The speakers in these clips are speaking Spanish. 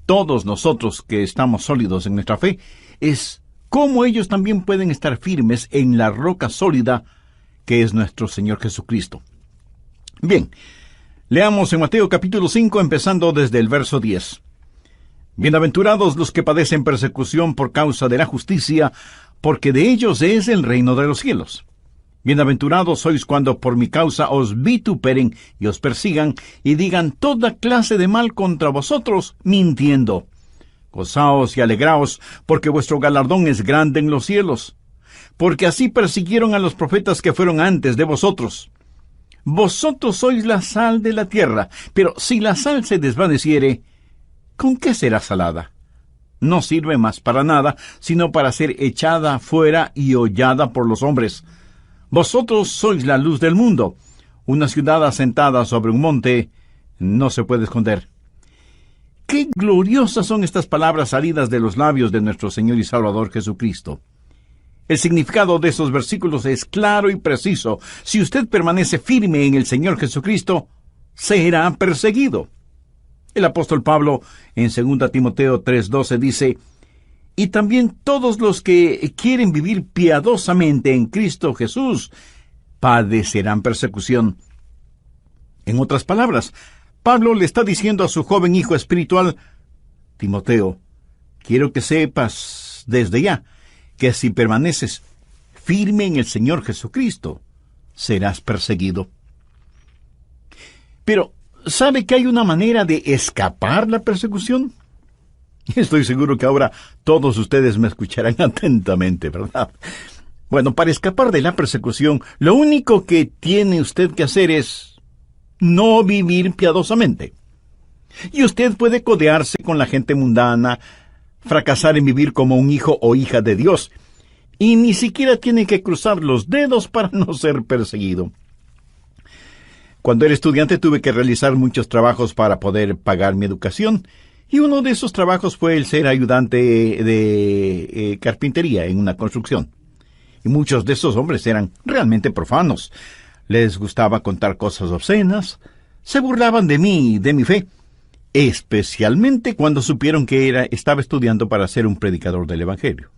todos nosotros que estamos sólidos en nuestra fe, es cómo ellos también pueden estar firmes en la roca sólida que es nuestro Señor Jesucristo. Bien, leamos en Mateo capítulo 5, empezando desde el verso 10. Bienaventurados los que padecen persecución por causa de la justicia, porque de ellos es el reino de los cielos. Bienaventurados sois cuando por mi causa os vituperen y os persigan, y digan toda clase de mal contra vosotros, mintiendo. Gozaos y alegraos, porque vuestro galardón es grande en los cielos. Porque así persiguieron a los profetas que fueron antes de vosotros. Vosotros sois la sal de la tierra, pero si la sal se desvaneciere, ¿con qué será salada? No sirve más para nada, sino para ser echada fuera y hollada por los hombres. Vosotros sois la luz del mundo. Una ciudad asentada sobre un monte no se puede esconder. ¡Qué gloriosas son estas palabras salidas de los labios de nuestro Señor y Salvador Jesucristo! El significado de estos versículos es claro y preciso. Si usted permanece firme en el Señor Jesucristo, será perseguido. El apóstol Pablo, en 2 Timoteo 3:12, dice: y también todos los que quieren vivir piadosamente en Cristo Jesús padecerán persecución. En otras palabras, Pablo le está diciendo a su joven hijo espiritual: Timoteo, quiero que sepas desde ya que si permaneces firme en el Señor Jesucristo, serás perseguido. Pero, ¿sabe que hay una manera de escapar la persecución? Estoy seguro que ahora todos ustedes me escucharán atentamente, ¿verdad? Bueno, para escapar de la persecución, lo único que tiene usted que hacer es no vivir piadosamente. Y usted puede codearse con la gente mundana, fracasar en vivir como un hijo o hija de Dios, y ni siquiera tiene que cruzar los dedos para no ser perseguido. Cuando era estudiante tuve que realizar muchos trabajos para poder pagar mi educación, y uno de esos trabajos fue el ser ayudante de carpintería en una construcción. Y muchos de esos hombres eran realmente profanos. Les gustaba contar cosas obscenas, se burlaban de mí y de mi fe, especialmente cuando supieron que estaba estudiando para ser un predicador del Evangelio.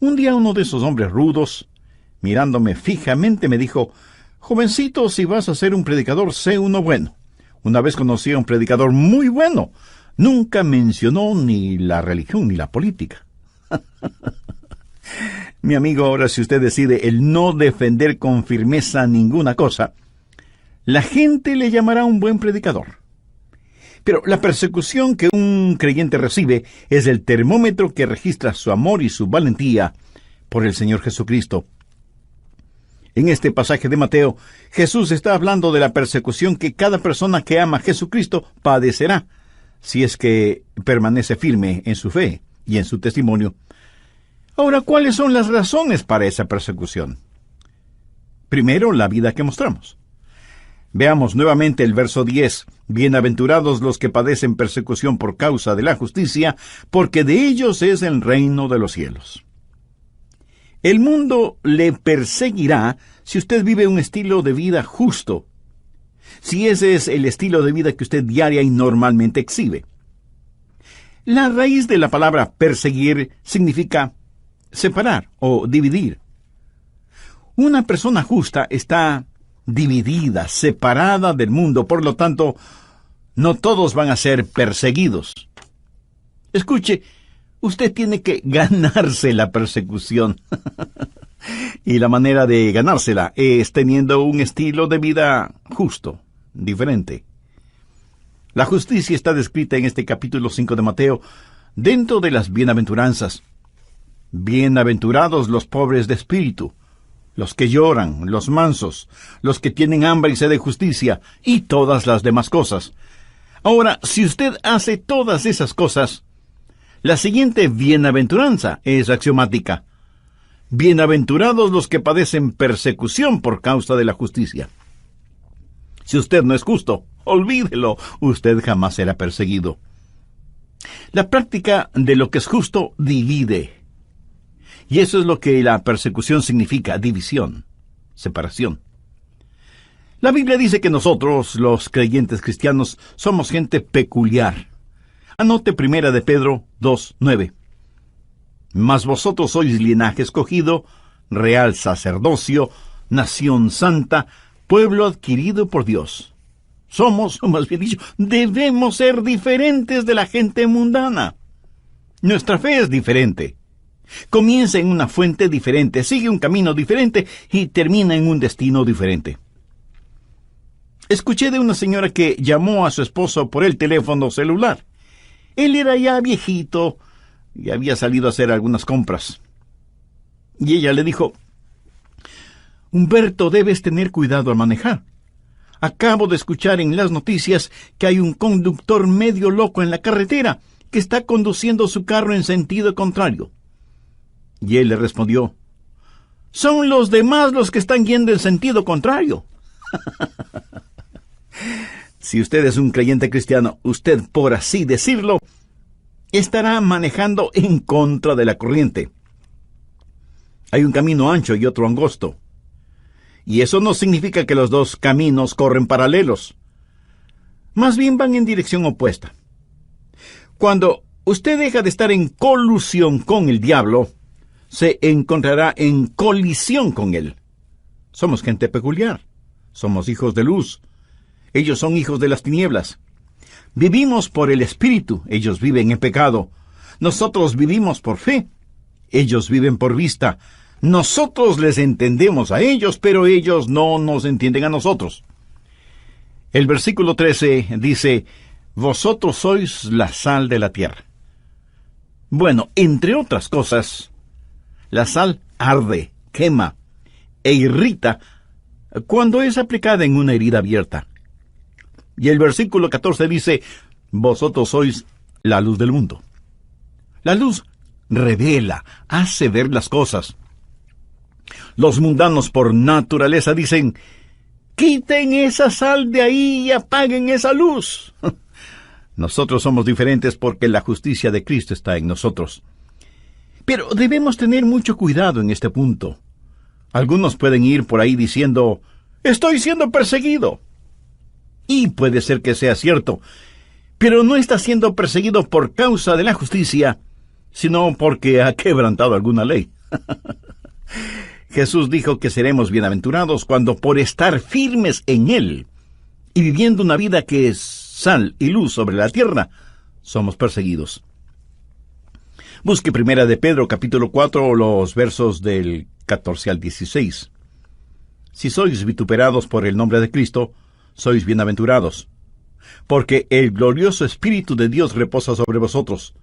Un día uno de esos hombres rudos, mirándome fijamente, me dijo: jovencito, si vas a ser un predicador, sé uno bueno. Una vez conocí a un predicador muy bueno. Nunca mencionó ni la religión ni la política. Mi amigo, ahora si usted decide el no defender con firmeza ninguna cosa, la gente le llamará un buen predicador. Pero la persecución que un creyente recibe es el termómetro que registra su amor y su valentía por el Señor Jesucristo. En este pasaje de Mateo, Jesús está hablando de la persecución que cada persona que ama a Jesucristo padecerá, si es que permanece firme en su fe y en su testimonio. Ahora, ¿cuáles son las razones para esa persecución? Primero, la vida que mostramos. Veamos nuevamente el verso 10. Bienaventurados los que padecen persecución por causa de la justicia, porque de ellos es el reino de los cielos. El mundo le perseguirá si usted vive un estilo de vida justo, si ese es el estilo de vida que usted diaria y normalmente exhibe. La raíz de la palabra perseguir significa separar o dividir. Una persona justa está dividida, separada del mundo, por lo tanto, no todos van a ser perseguidos. Escuche, usted tiene que ganarse la persecución. Y la manera de ganársela es teniendo un estilo de vida justo, diferente. La justicia está descrita en este capítulo 5 de Mateo dentro de las bienaventuranzas. Bienaventurados los pobres de espíritu, los que lloran, los mansos, los que tienen hambre y sed de justicia, y todas las demás cosas. Ahora, si usted hace todas esas cosas, la siguiente bienaventuranza es axiomática. Bienaventurados los que padecen persecución por causa de la justicia. Si usted no es justo, olvídelo, usted jamás será perseguido. La práctica de lo que es justo divide. Y eso es lo que la persecución significa: división, separación. La Biblia dice que nosotros, los creyentes cristianos, somos gente peculiar. Anote 1 de Pedro 2:9. Mas vosotros sois linaje escogido, real sacerdocio, nación santa, pueblo adquirido por Dios. Somos, o más bien dicho, debemos ser diferentes de la gente mundana. Nuestra fe es diferente. Comienza en una fuente diferente, sigue un camino diferente y termina en un destino diferente. Escuché de una señora que llamó a su esposo por el teléfono celular. Él era ya viejito y había salido a hacer algunas compras. Y ella le dijo: Humberto, debes tener cuidado al manejar. Acabo de escuchar en las noticias que hay un conductor medio loco en la carretera que está conduciendo su carro en sentido contrario. Y él le respondió: son los demás los que están yendo en sentido contrario. Si usted es un creyente cristiano, usted, por así decirlo, estará manejando en contra de la corriente. Hay un camino ancho y otro angosto. Y eso no significa que los dos caminos corren paralelos. Más bien van en dirección opuesta. Cuando usted deja de estar en colusión con el diablo, se encontrará en colisión con él. Somos gente peculiar. Somos hijos de luz. Ellos son hijos de las tinieblas. Vivimos por el Espíritu. Ellos viven en pecado. Nosotros vivimos por fe. Ellos viven por vista. Nosotros les entendemos a ellos, pero ellos no nos entienden a nosotros. El versículo 13 dice: vosotros sois la sal de la tierra. Bueno, entre otras cosas, la sal arde, quema e irrita cuando es aplicada en una herida abierta. Y el versículo 14 dice: vosotros sois la luz del mundo. La luz revela, hace ver las cosas. Los mundanos por naturaleza dicen: quiten esa sal de ahí y apaguen esa luz. Nosotros somos diferentes porque la justicia de Cristo está en nosotros. Pero debemos tener mucho cuidado en este punto. Algunos pueden ir por ahí diciendo: estoy siendo perseguido. Y puede ser que sea cierto, pero no está siendo perseguido por causa de la justicia, sino porque ha quebrantado alguna ley. Jesús dijo que seremos bienaventurados cuando, por estar firmes en Él y viviendo una vida que es sal y luz sobre la tierra, somos perseguidos. Busque 1 de Pedro capítulo 4, los versos del 14 al 16. Si sois vituperados por el nombre de Cristo, sois bienaventurados, porque el glorioso Espíritu de Dios reposa sobre vosotros.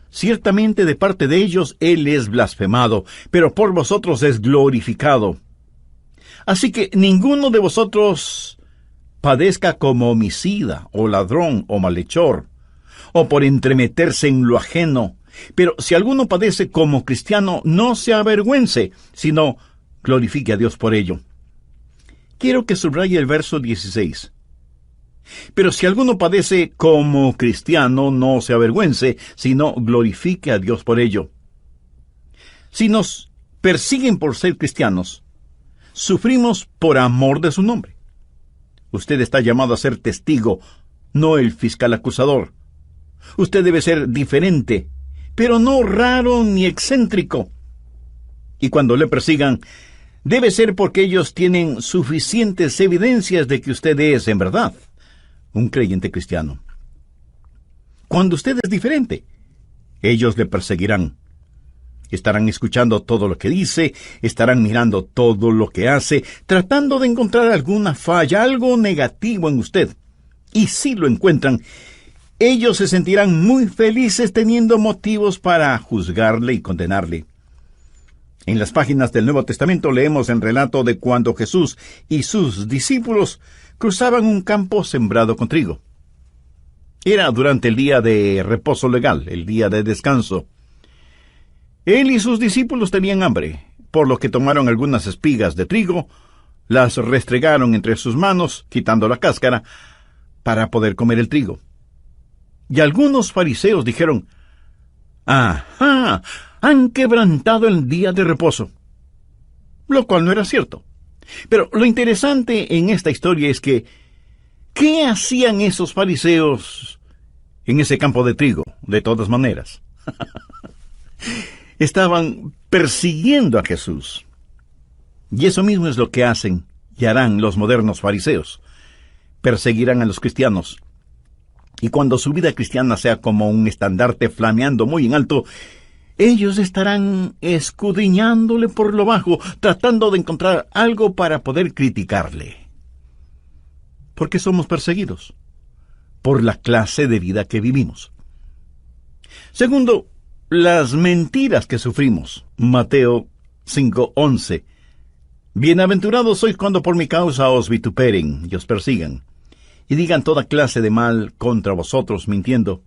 Ciertamente de parte de ellos Él es blasfemado, pero por vosotros es glorificado. Así que ninguno de vosotros padezca como homicida, o ladrón, o malhechor, o por entremeterse en lo ajeno. Pero si alguno padece como cristiano, no se avergüence, sino glorifique a Dios por ello. Quiero que subraye el verso 16. Pero si alguno padece como cristiano, no se avergüence, sino glorifique a Dios por ello. Si nos persiguen por ser cristianos, sufrimos por amor de su nombre. Usted está llamado a ser testigo, no el fiscal acusador. Usted debe ser diferente, pero no raro ni excéntrico. Y cuando le persigan, debe ser porque ellos tienen suficientes evidencias de que usted es, en verdad, un creyente cristiano. Cuando usted es diferente, ellos le perseguirán. Estarán escuchando todo lo que dice, estarán mirando todo lo que hace, tratando de encontrar alguna falla, algo negativo en usted. Y si lo encuentran, ellos se sentirán muy felices teniendo motivos para juzgarle y condenarle. En las páginas del Nuevo Testamento leemos el relato de cuando Jesús y sus discípulos cruzaban un campo sembrado con trigo. Era durante el día de reposo legal, el día de descanso. Él y sus discípulos tenían hambre, por lo que tomaron algunas espigas de trigo, las restregaron entre sus manos, quitando la cáscara, para poder comer el trigo. Y algunos fariseos dijeron: ¡ajá! Han quebrantado el día de reposo. Lo cual no era cierto. Pero lo interesante en esta historia es que, ¿qué hacían esos fariseos en ese campo de trigo, de todas maneras. Estaban persiguiendo a Jesús. Y eso mismo es lo que hacen y harán los modernos fariseos. Perseguirán a los cristianos. Y cuando su vida cristiana sea como un estandarte flameando muy en alto, ellos estarán escudriñándole por lo bajo, tratando de encontrar algo para poder criticarle. ¿Por qué somos perseguidos? Por la clase de vida que vivimos. Segundo, las mentiras que sufrimos. Mateo 5:11. Bienaventurados sois cuando por mi causa os vituperen y os persigan, y digan toda clase de mal contra vosotros mintiendo.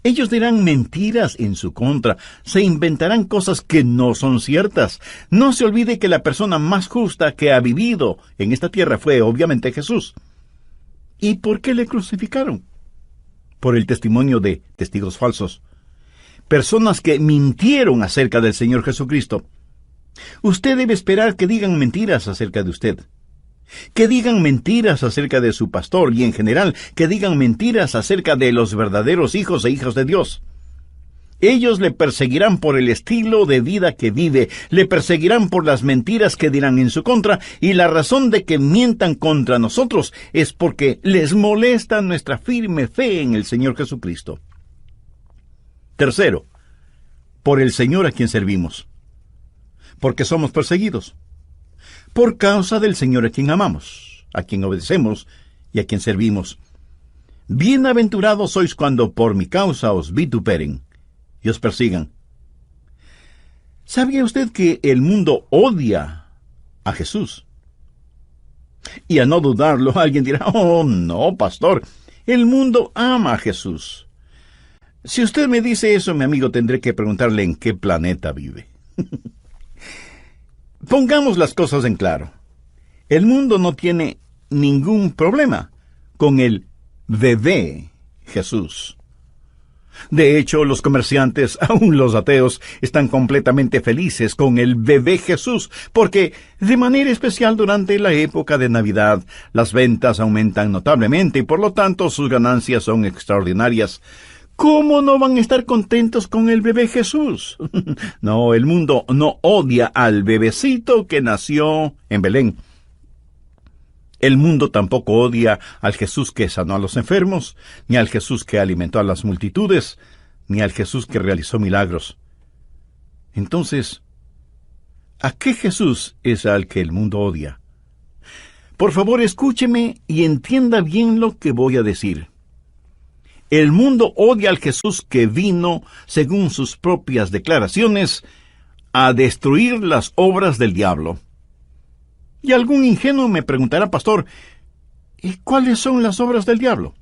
Ellos dirán mentiras en su contra, se inventarán cosas que no son ciertas. No se olvide que la persona más justa que ha vivido en esta tierra fue obviamente Jesús. ¿Y por qué le crucificaron? Por el testimonio de testigos falsos. Personas que mintieron acerca del Señor Jesucristo. Usted debe esperar que digan mentiras acerca de usted. Que digan mentiras acerca de su pastor y en general que digan mentiras acerca de los verdaderos hijos e hijas de Dios. Ellos le perseguirán por el estilo de vida que vive, le perseguirán por las mentiras que dirán en su contra, y la razón de que mientan contra nosotros es porque les molesta nuestra firme fe en el Señor Jesucristo. Tercero, por el Señor a quien servimos. Porque somos perseguidos. Por causa del Señor a quien amamos, a quien obedecemos y a quien servimos. Bienaventurados sois cuando por mi causa os vituperen y os persigan. ¿Sabía usted que el mundo odia a Jesús? Y a no dudarlo, alguien dirá, oh no, pastor, el mundo ama a Jesús. Si usted me dice eso, mi amigo, tendré que preguntarle en qué planeta vive. Pongamos las cosas en claro. El mundo no tiene ningún problema con el bebé Jesús. De hecho, los comerciantes, aún los ateos, están completamente felices con el bebé Jesús, porque de manera especial durante la época de Navidad, las ventas aumentan notablemente y por lo tanto sus ganancias son extraordinarias. ¿Cómo no van a estar contentos con el bebé Jesús? No, el mundo no odia al bebecito que nació en Belén. El mundo tampoco odia al Jesús que sanó a los enfermos, ni al Jesús que alimentó a las multitudes, ni al Jesús que realizó milagros. Entonces, ¿a qué Jesús es al que el mundo odia? Por favor, escúcheme y entienda bien lo que voy a decir. El mundo odia al Jesús que vino, según sus propias declaraciones, a destruir las obras del diablo. Y algún ingenuo me preguntará, pastor, ¿y cuáles son las obras del diablo?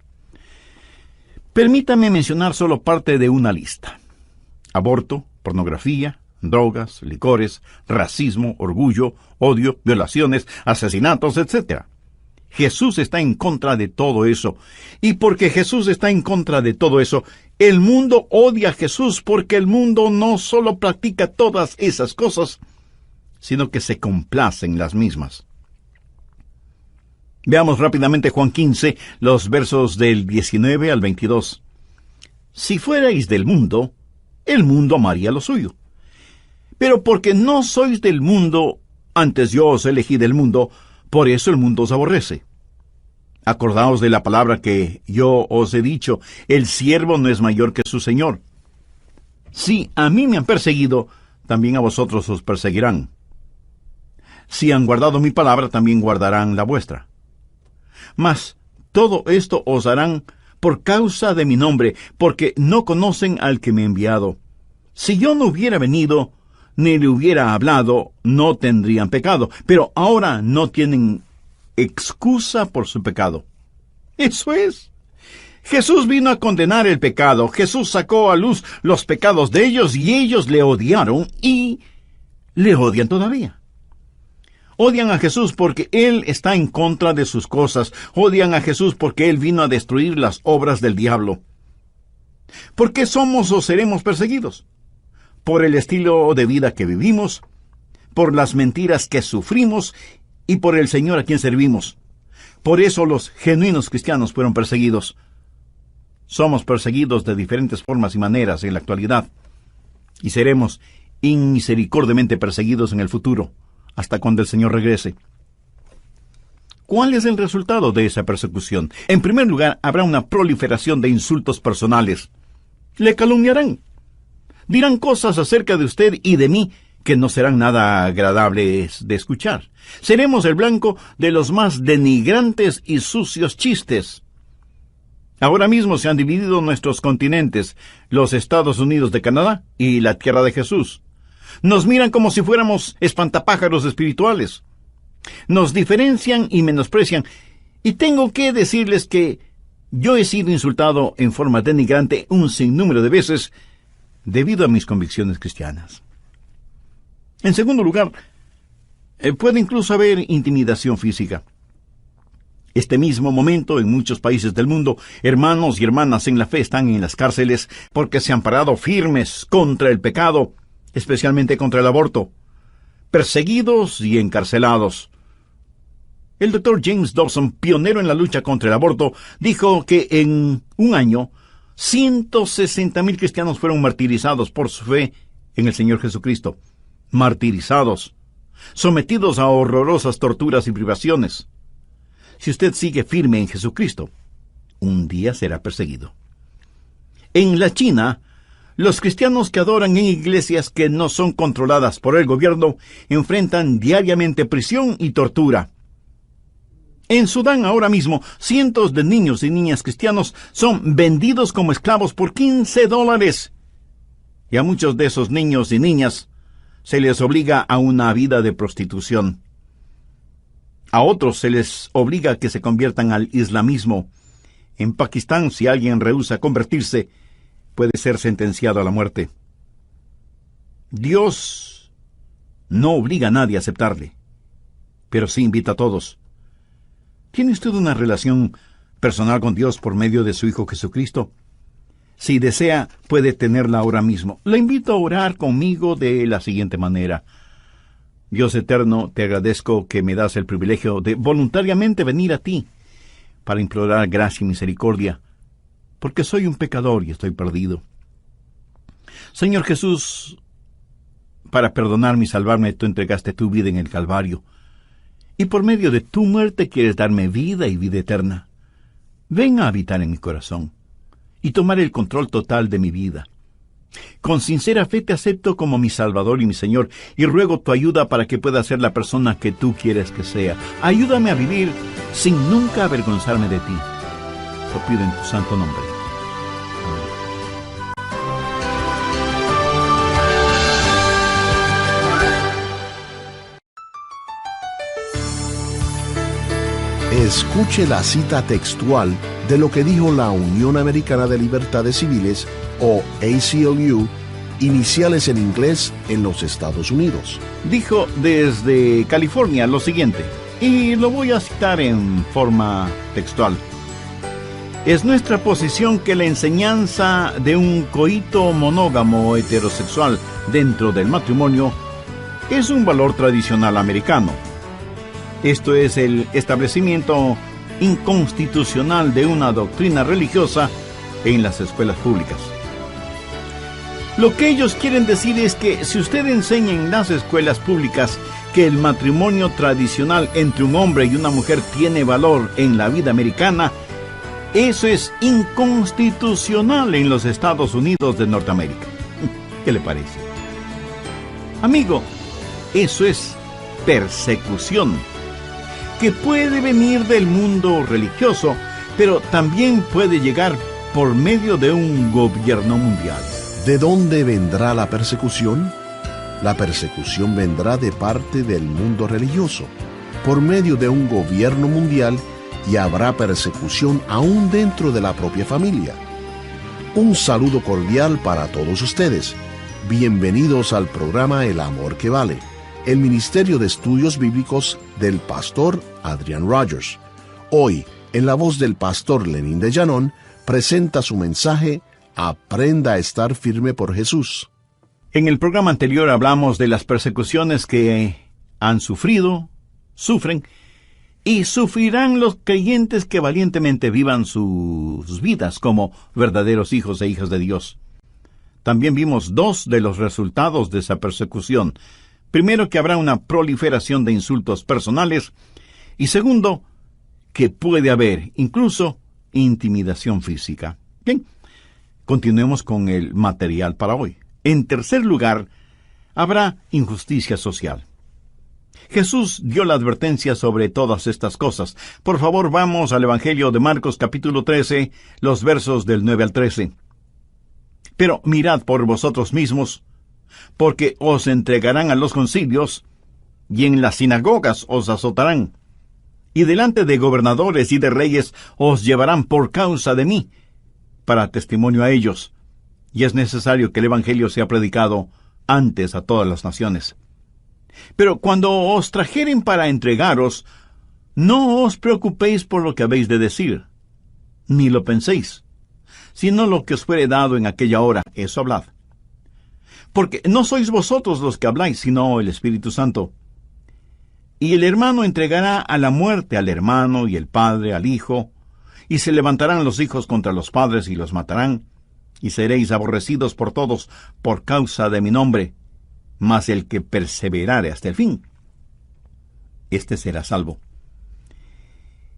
Permítame mencionar solo parte de una lista. Aborto, pornografía, drogas, licores, racismo, orgullo, odio, violaciones, asesinatos, etc. Jesús está en contra de todo eso. Y porque Jesús está en contra de todo eso, el mundo odia a Jesús porque el mundo no solo practica todas esas cosas, sino que se complace en las mismas. Veamos rápidamente Juan 15, los versos del 19 al 22. Si fuerais del mundo, el mundo amaría lo suyo. Pero porque no sois del mundo, antes yo os elegí del mundo, por eso el mundo os aborrece. Acordaos de la palabra que yo os he dicho, el siervo no es mayor que su señor. Si a mí me han perseguido, también a vosotros os perseguirán. Si han guardado mi palabra, también guardarán la vuestra. Mas todo esto os harán por causa de mi nombre, porque no conocen al que me ha enviado. Si yo no hubiera venido, ni le hubiera hablado, no tendrían pecado, pero ahora no tienen excusa por su pecado. Eso es. Jesús vino a condenar el pecado. Jesús sacó a luz los pecados de ellos y ellos le odiaron y le odian todavía. Odian a Jesús porque Él está en contra de sus cosas. Odian a Jesús porque Él vino a destruir las obras del diablo. ¿Por qué somos o seremos perseguidos? Por el estilo de vida que vivimos, por las mentiras que sufrimos y por el Señor a quien servimos. Por eso los genuinos cristianos fueron perseguidos. Somos perseguidos de diferentes formas y maneras en la actualidad, y seremos inmisericordiamente perseguidos en el futuro, hasta cuando el Señor regrese. ¿Cuál es el resultado de esa persecución? En primer lugar, habrá una proliferación de insultos personales. Le calumniarán. Dirán cosas acerca de usted y de mí que no serán nada agradables de escuchar. Seremos el blanco de los más denigrantes y sucios chistes. Ahora mismo se han dividido nuestros continentes, los Estados Unidos de Canadá y la Tierra de Jesús. Nos miran como si fuéramos espantapájaros espirituales. Nos diferencian y menosprecian. Y tengo que decirles que yo he sido insultado en forma denigrante un sinnúmero de veces debido a mis convicciones cristianas. En segundo lugar, puede incluso haber intimidación física. Este mismo momento, en muchos países del mundo, hermanos y hermanas en la fe están en las cárceles porque se han parado firmes contra el pecado, especialmente contra el aborto, perseguidos y encarcelados. El Dr. James Dobson, pionero en la lucha contra el aborto, dijo que en un año 160,000 cristianos fueron martirizados por su fe en el Señor Jesucristo. Martirizados, sometidos a horrorosas torturas y privaciones. Si usted sigue firme en Jesucristo, un día será perseguido. En la China, los cristianos que adoran en iglesias que no son controladas por el gobierno enfrentan diariamente prisión y tortura. En Sudán, ahora mismo, cientos de niños y niñas cristianos son vendidos como esclavos por $15. Y a muchos de esos niños y niñas se les obliga a una vida de prostitución. A otros se les obliga a que se conviertan al islamismo. En Pakistán, si alguien rehúsa convertirse, puede ser sentenciado a la muerte. Dios no obliga a nadie a aceptarle, pero sí invita a todos. ¿Tiene usted una relación personal con Dios por medio de su Hijo Jesucristo? Si desea, puede tenerla ahora mismo. Le invito a orar conmigo de la siguiente manera. Dios eterno, te agradezco que me das el privilegio de voluntariamente venir a ti para implorar gracia y misericordia, porque soy un pecador y estoy perdido. Señor Jesús, para perdonarme y salvarme, tú entregaste tu vida en el Calvario, y por medio de tu muerte quieres darme vida y vida eterna. Ven a habitar en mi corazón y tomar el control total de mi vida. Con sincera fe te acepto como mi Salvador y mi Señor, y ruego tu ayuda para que pueda ser la persona que tú quieres que sea. Ayúdame a vivir sin nunca avergonzarme de ti. Lo pido en tu santo nombre. Escuche la cita textual de lo que dijo la Unión Americana de Libertades Civiles, o ACLU, iniciales en inglés en los Estados Unidos. Dijo desde California lo siguiente, y lo voy a citar en forma textual. Es nuestra posición que la enseñanza de un coito monógamo heterosexual dentro del matrimonio es un valor tradicional americano. Esto es el establecimiento inconstitucional de una doctrina religiosa en las escuelas públicas. Lo que ellos quieren decir es que si usted enseña en las escuelas públicas que el matrimonio tradicional entre un hombre y una mujer tiene valor en la vida americana, eso es inconstitucional en los Estados Unidos de Norteamérica. ¿Qué le parece? Amigo, eso es persecución, que puede venir del mundo religioso, pero también puede llegar por medio de un gobierno mundial. ¿De dónde vendrá la persecución? La persecución vendrá de parte del mundo religioso, por medio de un gobierno mundial, y habrá persecución aún dentro de la propia familia. Un saludo cordial para todos ustedes. Bienvenidos al programa El Amor que Vale, el Ministerio de Estudios Bíblicos del pastor Adrian Rogers. Hoy, en la voz del pastor Lenín de Llanón, presenta su mensaje Aprenda a estar firme por Jesús. En el programa anterior hablamos de las persecuciones que han sufrido, sufren, y sufrirán los creyentes que valientemente vivan sus vidas como verdaderos hijos e hijas de Dios. También vimos dos de los resultados de esa persecución. Primero, que habrá una proliferación de insultos personales, y segundo, que puede haber incluso intimidación física. Bien, continuemos con el material para hoy. En tercer lugar, habrá injusticia social. Jesús dio la advertencia sobre todas estas cosas. Por favor, vamos al Evangelio de Marcos capítulo 13, los versos del 9 al 13. Pero mirad por vosotros mismos, porque os entregarán a los concilios, y en las sinagogas os azotarán, y delante de gobernadores y de reyes os llevarán por causa de mí, para testimonio a ellos. Y es necesario que el Evangelio sea predicado antes a todas las naciones. Pero cuando os trajeren para entregaros, no os preocupéis por lo que habéis de decir, ni lo penséis, sino lo que os fuere dado en aquella hora, eso hablad. Porque no sois vosotros los que habláis, sino el Espíritu Santo. Y el hermano entregará a la muerte al hermano, y el padre al hijo, y se levantarán los hijos contra los padres y los matarán, y seréis aborrecidos por todos por causa de mi nombre, mas el que perseverare hasta el fin, este será salvo.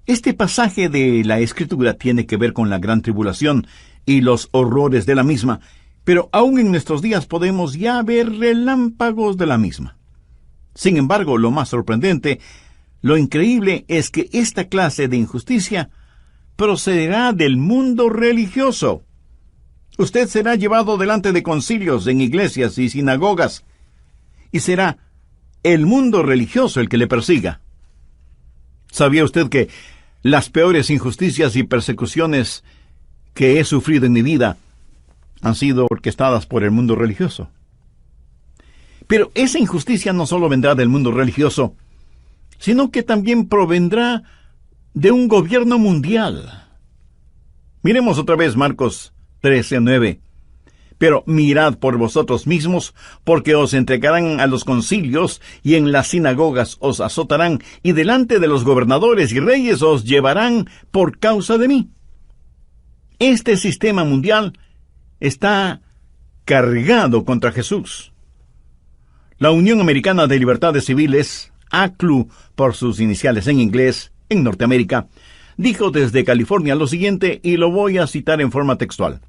Este pasaje de la Escritura tiene que ver con la gran tribulación y los horrores de la misma, pero aún en nuestros días podemos ya ver relámpagos de la misma. Sin embargo, lo más sorprendente, lo increíble, es que esta clase de injusticia procederá del mundo religioso. Usted será llevado delante de concilios en iglesias y sinagogas, y será el mundo religioso el que le persiga. ¿Sabía usted que las peores injusticias y persecuciones que he sufrido en mi vida han sido orquestadas por el mundo religioso? Pero esa injusticia no solo vendrá del mundo religioso, sino que también provendrá de un gobierno mundial. Miremos otra vez Marcos 13:9. Pero mirad por vosotros mismos, porque os entregarán a los concilios, y en las sinagogas os azotarán, y delante de los gobernadores y reyes os llevarán por causa de mí. Este sistema mundial está cargado contra Jesús. La Unión Americana de Libertades Civiles, ACLU por sus iniciales en inglés, en Norteamérica, dijo desde California lo siguiente, y lo voy a citar en forma textual.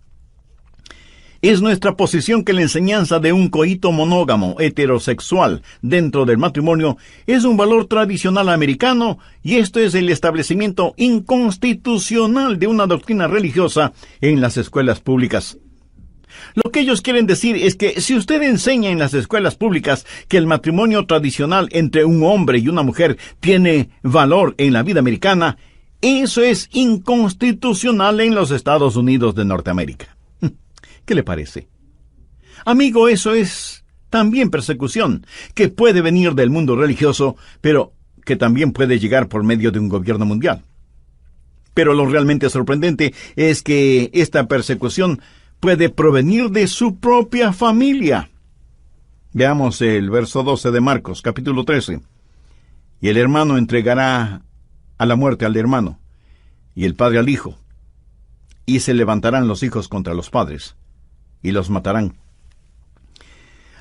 Es nuestra posición que la enseñanza de un coito monógamo heterosexual dentro del matrimonio es un valor tradicional americano, y esto es el establecimiento inconstitucional de una doctrina religiosa en las escuelas públicas. Lo que ellos quieren decir es que si usted enseña en las escuelas públicas que el matrimonio tradicional entre un hombre y una mujer tiene valor en la vida americana, eso es inconstitucional en los Estados Unidos de Norteamérica. ¿Qué le parece? Amigo, eso es también persecución, que puede venir del mundo religioso, pero que también puede llegar por medio de un gobierno mundial. Pero lo realmente sorprendente es que esta persecución puede provenir de su propia familia. Veamos el verso 12 de Marcos, capítulo 13. Y el hermano entregará a la muerte al hermano, y el padre al hijo, y se levantarán los hijos contra los padres, y los matarán.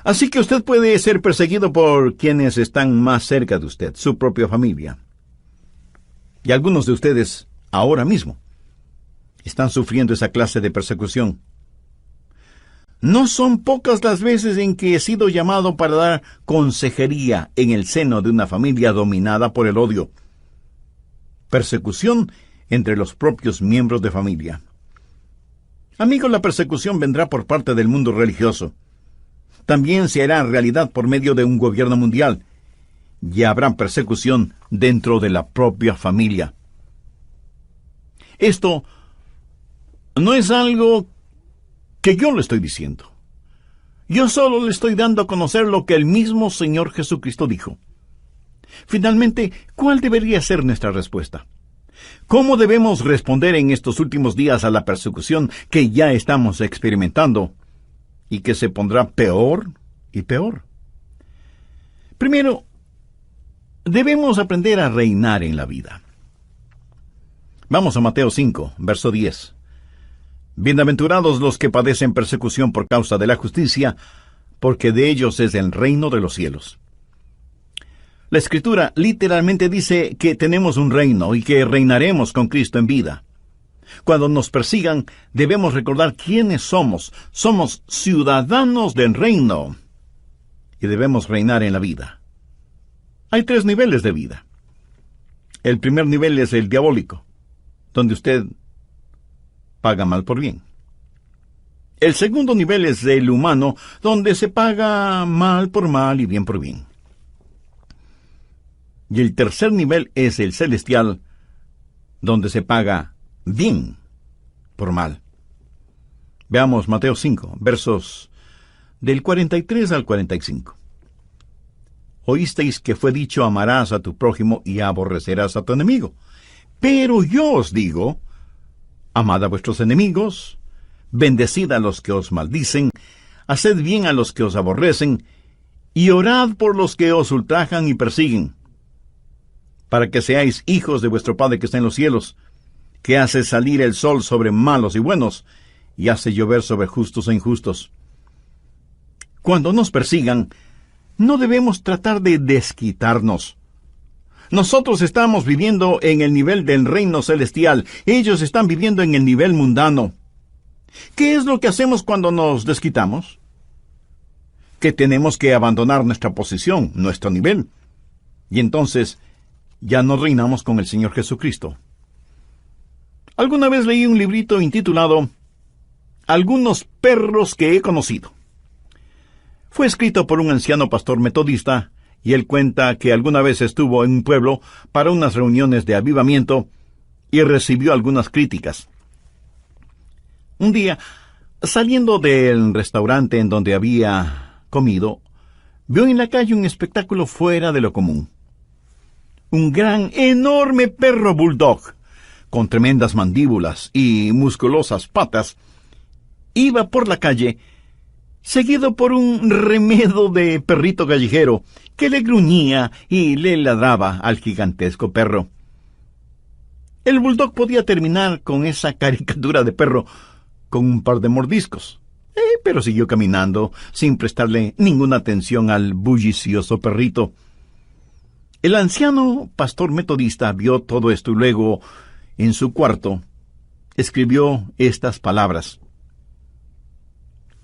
Así que usted puede ser perseguido por quienes están más cerca de usted, su propia familia. Y algunos de ustedes, ahora mismo, están sufriendo esa clase de persecución. No son pocas las veces en que he sido llamado para dar consejería en el seno de una familia dominada por el odio. Persecución entre los propios miembros de familia. Amigo, la persecución vendrá por parte del mundo religioso. También se hará realidad por medio de un gobierno mundial. Y habrá persecución dentro de la propia familia. Esto no es algo que yo le estoy diciendo. Yo solo le estoy dando a conocer lo que el mismo Señor Jesucristo dijo. Finalmente, ¿cuál debería ser nuestra respuesta? ¿Cómo debemos responder en estos últimos días a la persecución que ya estamos experimentando y que se pondrá peor y peor? Primero, Debemos aprender a reinar en la vida. Vamos a Mateo 5, verso 10. Bienaventurados los que padecen persecución por causa de la justicia, porque de ellos es el reino de los cielos. La Escritura literalmente dice que tenemos un reino y que reinaremos con Cristo en vida. Cuando nos persigan, debemos recordar quiénes somos. Somos ciudadanos del reino y debemos reinar en la vida. Hay 3 niveles de vida. El primer nivel es el diabólico, donde usted paga mal por bien. El segundo nivel es el humano, donde se paga mal por mal y bien por bien. Y el tercer nivel es el celestial, donde se paga bien por mal. Veamos Mateo 5, versos del 43 al 45. Oísteis que fue dicho: amarás a tu prójimo y aborrecerás a tu enemigo. Pero yo os digo: amad a vuestros enemigos, bendecid a los que os maldicen, haced bien a los que os aborrecen, y orad por los que os ultrajan y persiguen, para que seáis hijos de vuestro Padre que está en los cielos, que hace salir el sol sobre malos y buenos, y hace llover sobre justos e injustos. Cuando nos persigan, no debemos tratar de desquitarnos. Nosotros estamos viviendo en el nivel del reino celestial. Ellos están viviendo en el nivel mundano. ¿Qué es lo que hacemos cuando nos desquitamos? Que tenemos que abandonar nuestra posición, nuestro nivel. Y entonces ya no reinamos con el Señor Jesucristo. Alguna vez leí un librito intitulado Algunos perros que he conocido. Fue escrito por un anciano pastor metodista, y él cuenta que alguna vez estuvo en un pueblo para unas reuniones de avivamiento y recibió algunas críticas. Un día, saliendo del restaurante en donde había comido, vio en la calle un espectáculo fuera de lo común. Un gran, enorme perro bulldog, con tremendas mandíbulas y musculosas patas, iba por la calle, seguido por un remedo de perrito callejero que le gruñía y le ladraba al gigantesco perro. El bulldog podía terminar con esa caricatura de perro con un par de mordiscos, pero siguió caminando sin prestarle ninguna atención al bullicioso perrito. El anciano pastor metodista vio todo esto y luego, en su cuarto, escribió estas palabras: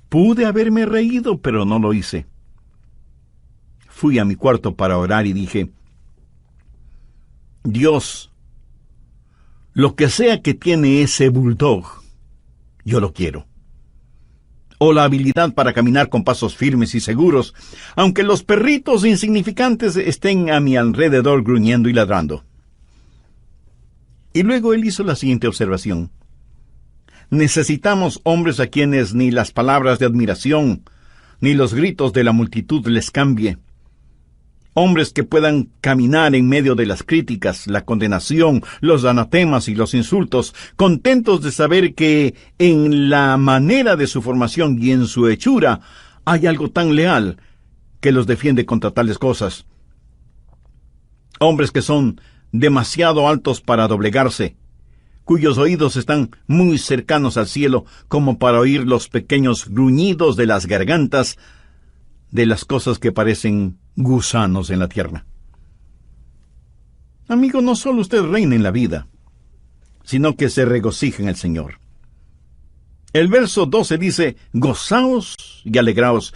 pude haberme reído, pero no lo hice. Fui a mi cuarto para orar y dije: Dios, lo que sea que tiene ese bulldog, yo lo quiero. O la habilidad para caminar con pasos firmes y seguros, aunque los perritos insignificantes estén a mi alrededor gruñendo y ladrando. Y luego él hizo la siguiente observación: necesitamos hombres a quienes ni las palabras de admiración, ni los gritos de la multitud les cambie. Hombres que puedan caminar en medio de las críticas, la condenación, los anatemas y los insultos, contentos de saber que en la manera de su formación y en su hechura hay algo tan leal que los defiende contra tales cosas. Hombres que son demasiado altos para doblegarse, cuyos oídos están muy cercanos al cielo como para oír los pequeños gruñidos de las gargantas de las cosas que parecen gusanos en la tierra. Amigo, no solo usted reina en la vida, sino que se regocija en el Señor. El verso 12 dice: gozaos y alegraos.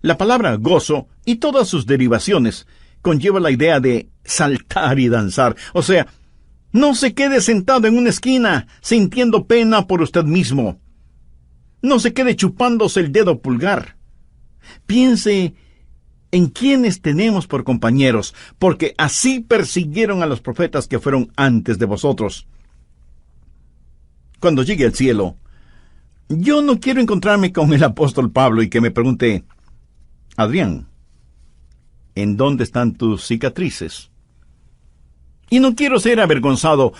La palabra gozo y todas sus derivaciones conlleva la idea de saltar y danzar. O sea, no se quede sentado en una esquina sintiendo pena por usted mismo. No se quede chupándose el dedo pulgar. Piense en quienes tenemos por compañeros, porque así persiguieron a los profetas que fueron antes de vosotros. Cuando llegue al cielo, yo no quiero encontrarme con el apóstol Pablo y que me pregunte: Adrián, ¿en dónde están tus cicatrices? Y no quiero ser avergonzado,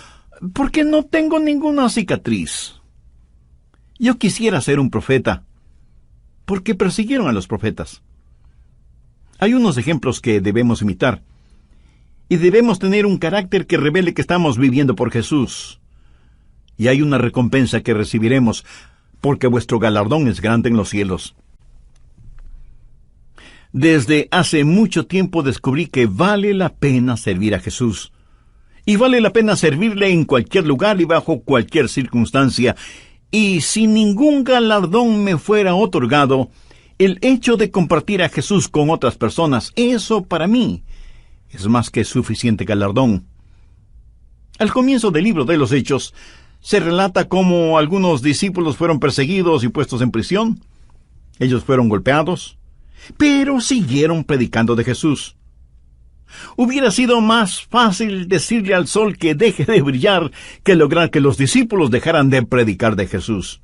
porque no tengo ninguna cicatriz. Yo quisiera ser un profeta, porque persiguieron a los profetas. Hay unos ejemplos que debemos imitar, Y debemos tener un carácter que revele que estamos viviendo por Jesús. Y hay una recompensa que recibiremos, porque vuestro galardón es grande en los cielos. Desde hace mucho tiempo descubrí que vale la pena servir a Jesús. Y vale la pena servirle en cualquier lugar y bajo cualquier circunstancia. Y si ningún galardón me fuera otorgado, el hecho de compartir a Jesús con otras personas, eso para mí es más que suficiente galardón. Al comienzo del libro de los Hechos, se relata cómo algunos discípulos fueron perseguidos y puestos en prisión. Ellos fueron golpeados, pero siguieron predicando de Jesús. Hubiera sido más fácil decirle al sol que deje de brillar que lograr que los discípulos dejaran de predicar de Jesús.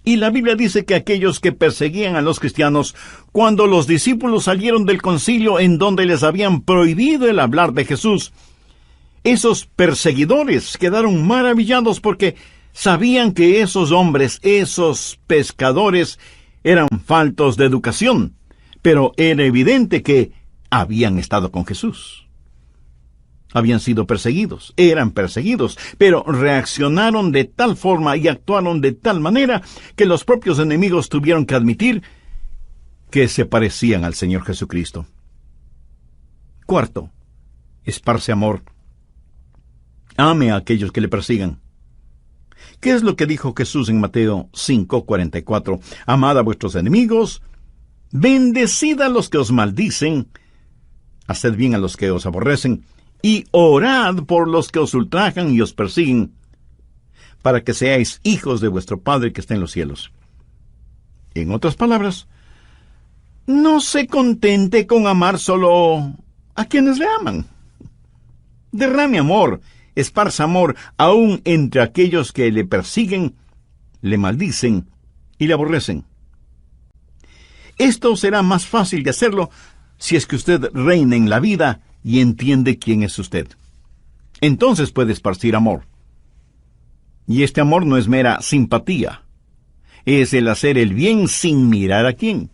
Y la Biblia dice que aquellos que perseguían a los cristianos, cuando los discípulos salieron del concilio en donde les habían prohibido el hablar de Jesús, esos perseguidores quedaron maravillados porque sabían que esos hombres, esos pescadores, eran faltos de educación, pero era evidente que habían estado con Jesús. Habían sido perseguidos, eran perseguidos, pero reaccionaron de tal forma y actuaron de tal manera que los propios enemigos tuvieron que admitir que se parecían al Señor Jesucristo. Cuarto, esparce amor. Ame a aquellos que le persigan. ¿Qué es lo que dijo Jesús en Mateo 5:44? Amad a vuestros enemigos, bendecid a los que os maldicen, haced bien a los que os aborrecen, y orad por los que os ultrajan y os persiguen, para que seáis hijos de vuestro Padre que está en los cielos. En otras palabras, no se contente con amar solo a quienes le aman. Derrame amor, esparza amor, aún entre aquellos que le persiguen, le maldicen y le aborrecen. Esto será más fácil de hacerlo si es que usted reina en la vida y entiende quién es usted. Entonces puede esparcir amor. Y este amor no es mera simpatía. Es el hacer el bien sin mirar a quién.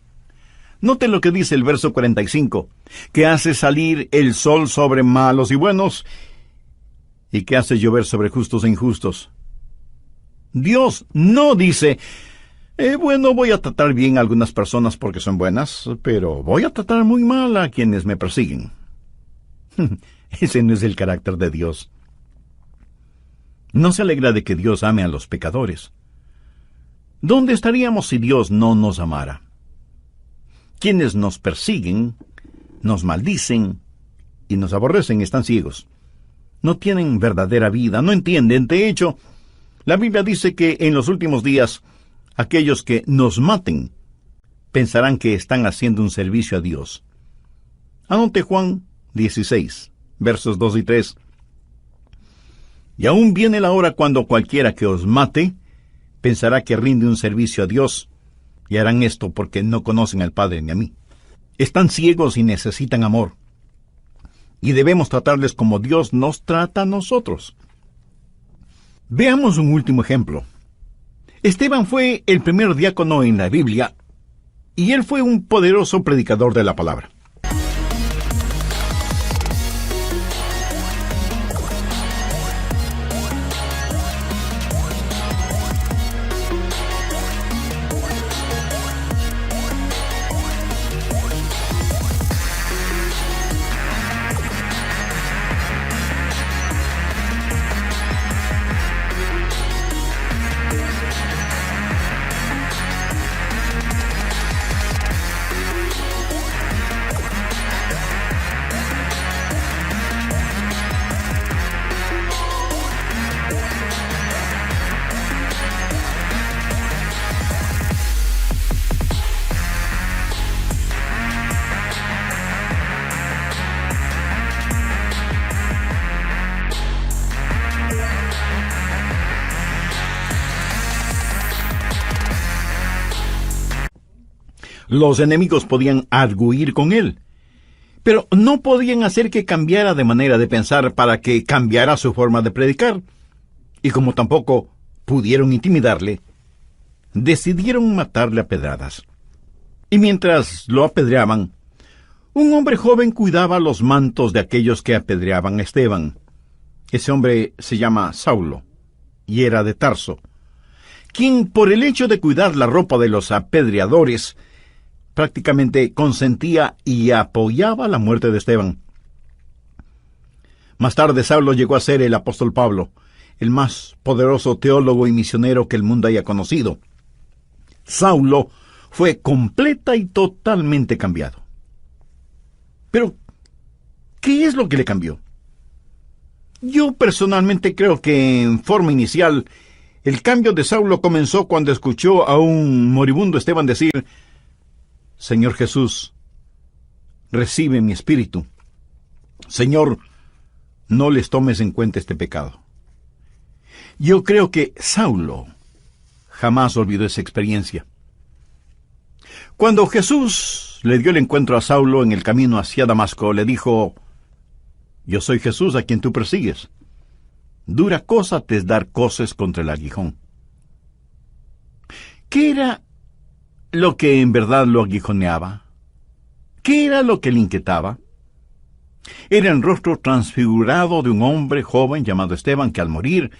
Note lo que dice el verso 45, que hace salir el sol sobre malos y buenos, y que hace llover sobre justos e injustos. Dios no dice, bueno, voy a tratar bien a algunas personas porque son buenas, pero voy a tratar muy mal a quienes me persiguen. Ese no es el carácter de Dios. No se alegra de que Dios ame a los pecadores. ¿Dónde estaríamos si Dios no nos amara? Quienes nos persiguen, nos maldicen y nos aborrecen están ciegos. No tienen verdadera vida, no entienden. De hecho, la Biblia dice que en los últimos días, aquellos que nos maten pensarán que están haciendo un servicio a Dios. Anote Juan 16, versos 2 y 3. Y aún viene la hora cuando cualquiera que os mate pensará que rinde un servicio a Dios, y harán esto porque no conocen al Padre ni a mí. Están ciegos y necesitan amor, y debemos tratarles como Dios nos trata a nosotros. Veamos un último ejemplo. Esteban fue el primer diácono en la Biblia, y él fue un poderoso predicador de la palabra. Los enemigos podían arguir con él, pero no podían hacer que cambiara de manera de pensar para que cambiara su forma de predicar. Y como tampoco pudieron intimidarle, decidieron matarle a pedradas. Y mientras lo apedreaban, Un hombre joven cuidaba los mantos de aquellos que apedreaban a Esteban. Ese hombre se llama Saulo y era de Tarso, quien por el hecho de cuidar la ropa de los apedreadores prácticamente consentía y apoyaba la muerte de Esteban. Más tarde Saulo llegó a ser el apóstol Pablo, el más poderoso teólogo y misionero que el mundo haya conocido. Saulo fue completa y totalmente cambiado. Pero, ¿qué es lo que le cambió? Yo personalmente creo que en forma inicial, el cambio de Saulo comenzó cuando escuchó a un moribundo Esteban decir: Señor Jesús, recibe mi espíritu. Señor, no les tomes en cuenta este pecado. Yo creo que Saulo jamás olvidó esa experiencia. Cuando Jesús le dio el encuentro a Saulo en el camino hacia Damasco, le dijo: Yo soy Jesús a quien tú persigues. Dura cosa te es dar coces contra el aguijón. ¿Qué era lo que en verdad lo aguijoneaba? ¿Qué era lo que le inquietaba? Era el rostro transfigurado de un hombre joven llamado Esteban que al morir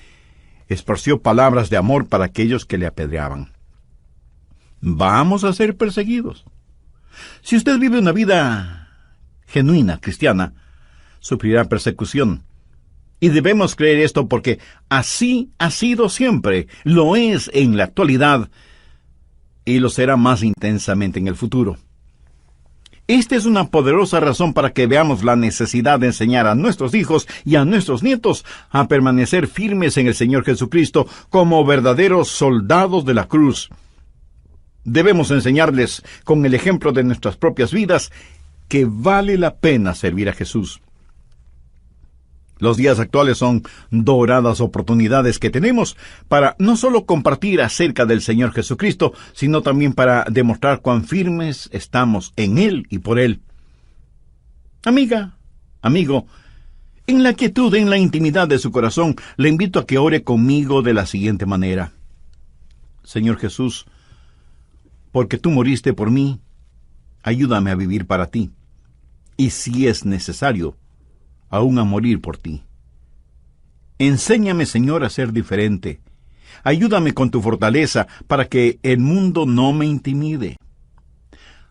esparció palabras de amor para aquellos que le apedreaban. Vamos a ser perseguidos. Si usted vive una vida genuina, cristiana, sufrirá persecución. Y debemos creer esto porque así ha sido siempre, lo es en la actualidad y lo será más intensamente en el futuro. Esta es una poderosa razón para que veamos la necesidad de enseñar a nuestros hijos y a nuestros nietos a permanecer firmes en el Señor Jesucristo como verdaderos soldados de la cruz. Debemos enseñarles con el ejemplo de nuestras propias vidas que vale la pena servir a Jesús. Los días actuales son doradas oportunidades que tenemos para no solo compartir acerca del Señor Jesucristo, sino también para demostrar cuán firmes estamos en Él y por Él. Amiga, amigo, en la quietud, en la intimidad de su corazón, le invito a que ore conmigo de la siguiente manera. Señor Jesús, porque tú moriste por mí, ayúdame a vivir para ti. Y si es necesario, aún a morir por ti. Enséñame, Señor, a ser diferente. Ayúdame con tu fortaleza para que el mundo no me intimide.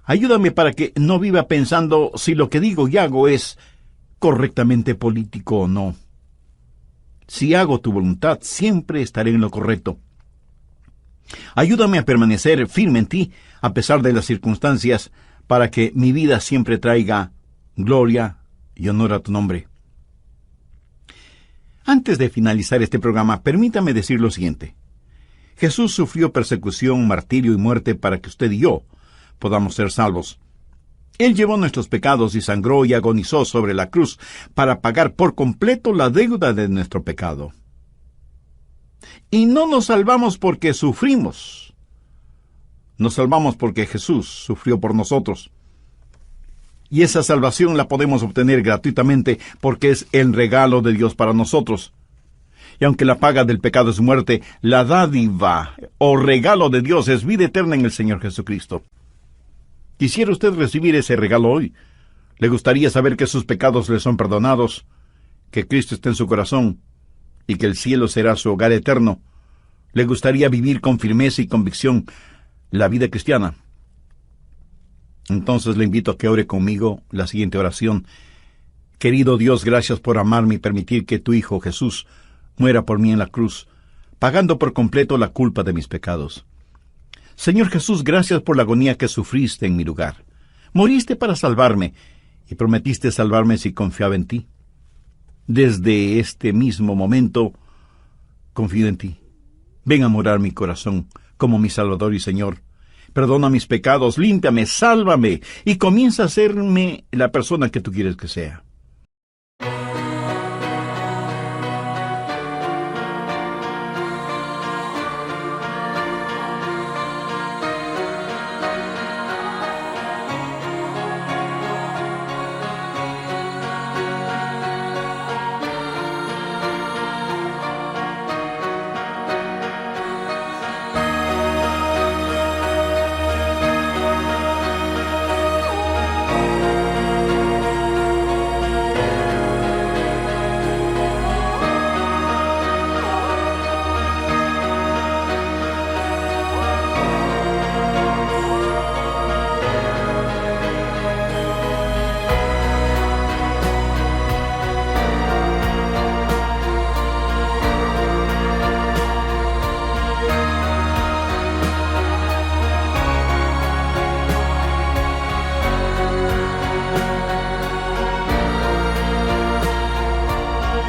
Ayúdame para que no viva pensando si lo que digo y hago es correctamente político o no. Si hago tu voluntad, siempre estaré en lo correcto. Ayúdame a permanecer firme en ti, a pesar de las circunstancias, para que mi vida siempre traiga gloria y honor a tu nombre. Antes de finalizar este programa, permítame decir lo siguiente. Jesús sufrió persecución, martirio y muerte para que usted y yo podamos ser salvos. Él llevó nuestros pecados y sangró y agonizó sobre la cruz para pagar por completo la deuda de nuestro pecado. Y no nos salvamos porque sufrimos. Nos salvamos porque Jesús sufrió por nosotros. Y esa salvación la podemos obtener gratuitamente porque es el regalo de Dios para nosotros. Y aunque la paga del pecado es muerte, la dádiva o regalo de Dios es vida eterna en el Señor Jesucristo. ¿Quisiera usted recibir ese regalo hoy? ¿Le gustaría saber que sus pecados le son perdonados, que Cristo está en su corazón y que el cielo será su hogar eterno? ¿Le gustaría vivir con firmeza y convicción la vida cristiana? Entonces le invito a que ore conmigo la siguiente oración. Querido Dios, gracias por amarme y permitir que tu Hijo Jesús muera por mí en la cruz, pagando por completo la culpa de mis pecados. Señor Jesús, gracias por la agonía que sufriste en mi lugar. Moriste para salvarme y prometiste salvarme si confiaba en ti. Desde este mismo momento, confío en ti. Ven a morar mi corazón como mi Salvador y Señor. Perdona mis pecados, límpiame, sálvame y comienza a hacerme la persona que tú quieres que sea.